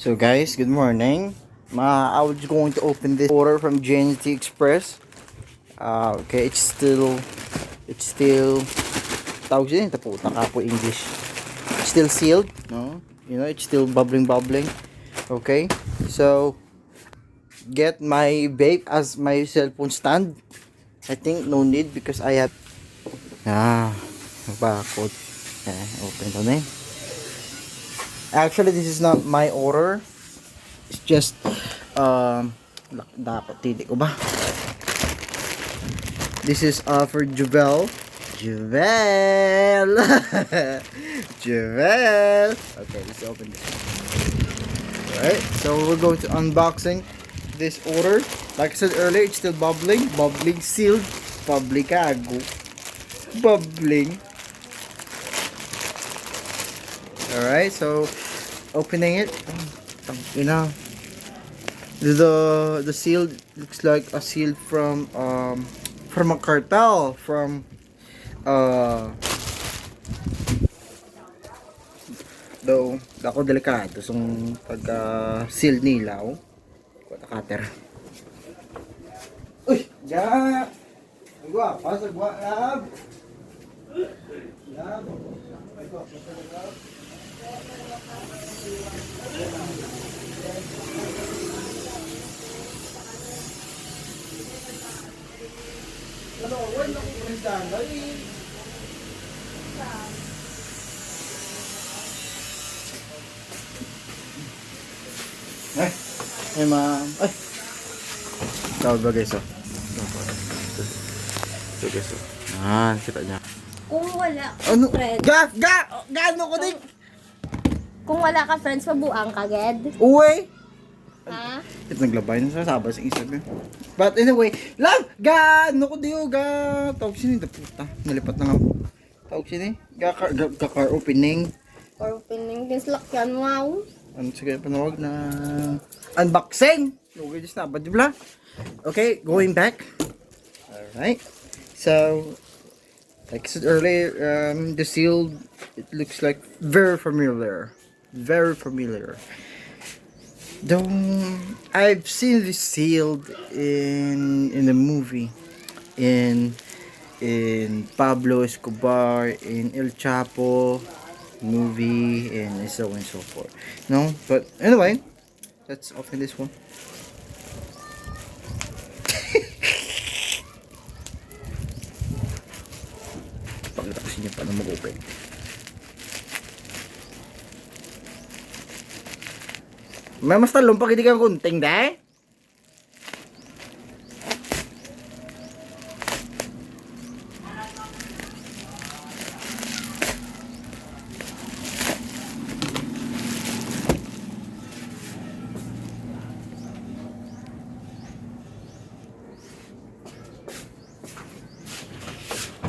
So guys, good morning. I was going to open this order from JNT Express. Okay, it's still tawag siya yun, tapo po English. It's still sealed, no? It's still bubbling. Okay, so get my vape as my cellphone stand. I think no need because I have barcode. Open ito na eh. Actually, this is not my order. It's just dapat titi ko ba? This is for Juvel. Juvel. Okay, let's open this. Alright, so we're going to unboxing this order. Like I said earlier, it's still bubbling, sealed, publicago, bubbling. Alright, so opening it. The seal looks like a seal from a cartel from though ako delikado sung pagka seal nila cutter. Uy, ja. Agua, pasa agua lab. Lab. Agua, pasa lab. Ano, wala ko pinsan dali. Ay, ma'am. Ay. Tawag ba guys, oh? Ito guys, oh. Kita niya. Kung wala Ano? friends. Gaano ko din? Kung wala ka friends, mabuang ka, Ged. Uwe! Ha? Ito naglabay na sa sabas ang isip yun. But anyway, lang! Gaano ko diyo? Tawag sini, puta. Nalipat na nga. Tawag sini. Car opening. Or opening this lakyan, wow. Ano sige panawag na unboxing. Okay, just na. Badibla. Okay, going back. Alright. So, like I said earlier, the seal, it looks like very familiar. Very familiar. Though I've seen this sealed in the movie, in Pablo Escobar, in El Chapo movie, and so on and so forth. No, but anyway, let's open this one. Pakita ko sa inyo paano mag-open. May mas talong pag hindi ka kunting dahil.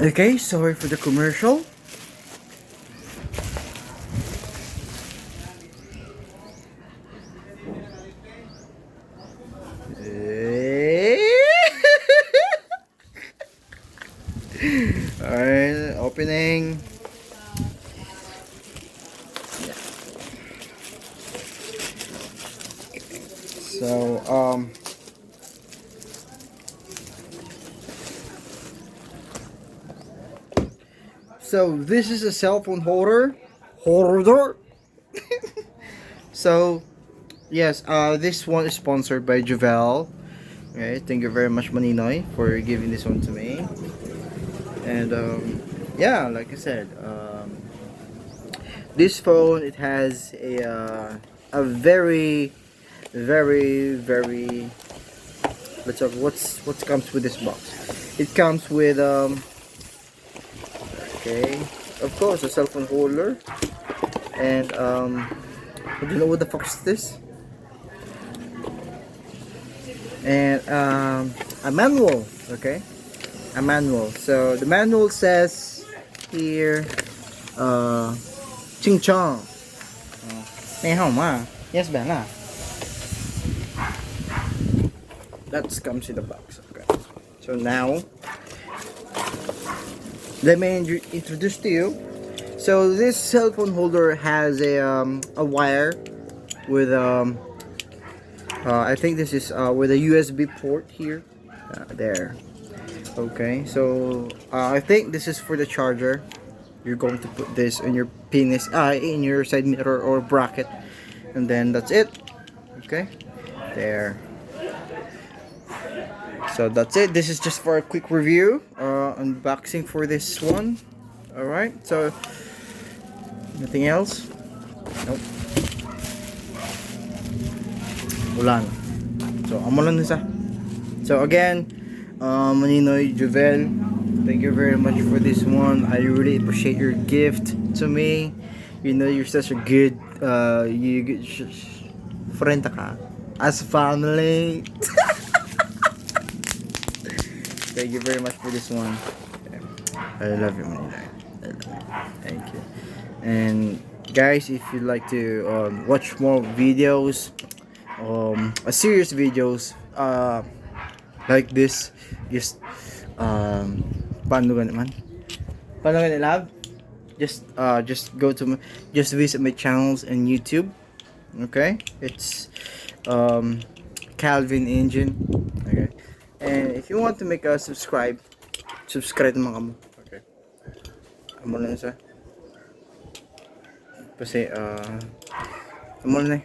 Okay, sorry for the commercial. Alright, opening. Yeah. So this is a cell phone holder. So yes, this one is sponsored by Juvel. Okay, thank you very much, Maninoy, for giving this one to me. And yeah, like I said, this phone, it has a very let's talk what comes with this box. It comes with okay, of course, a cell phone holder, and I don't know what the fuck is this, and a manual. Okay, a manual. So the manual says here, ching chong. Hey, how ma? Yes, Bella. That comes in the box. Okay. So now, let me introduce to you. So this cell phone holder has a wire with I think this is with a USB port here. There. Okay, so I think this is for the charger. You're going to put this in your penis, in your side mirror or bracket, and then that's it. Okay, there. So that's it. This is just for a quick review, unboxing for this one. All right. So nothing else. Nope. Wala na. So amo lang isa. So again, Maninoy Juvel, thank you very much for this one. I really appreciate your gift to me. You know, you're such a good, friend ka. As family. Thank you very much for this one. I love you, Maninoy. I love you. Thank you. And guys, if you'd like to watch more videos, a serious videos, like this, just paano ganun man? Paano ganun, lab? Just go to just visit my channels in YouTube. Okay, it's Calvin Engine. Okay, and if you want to make a subscribe naman kamo. Okay, amo na sa kasi amo na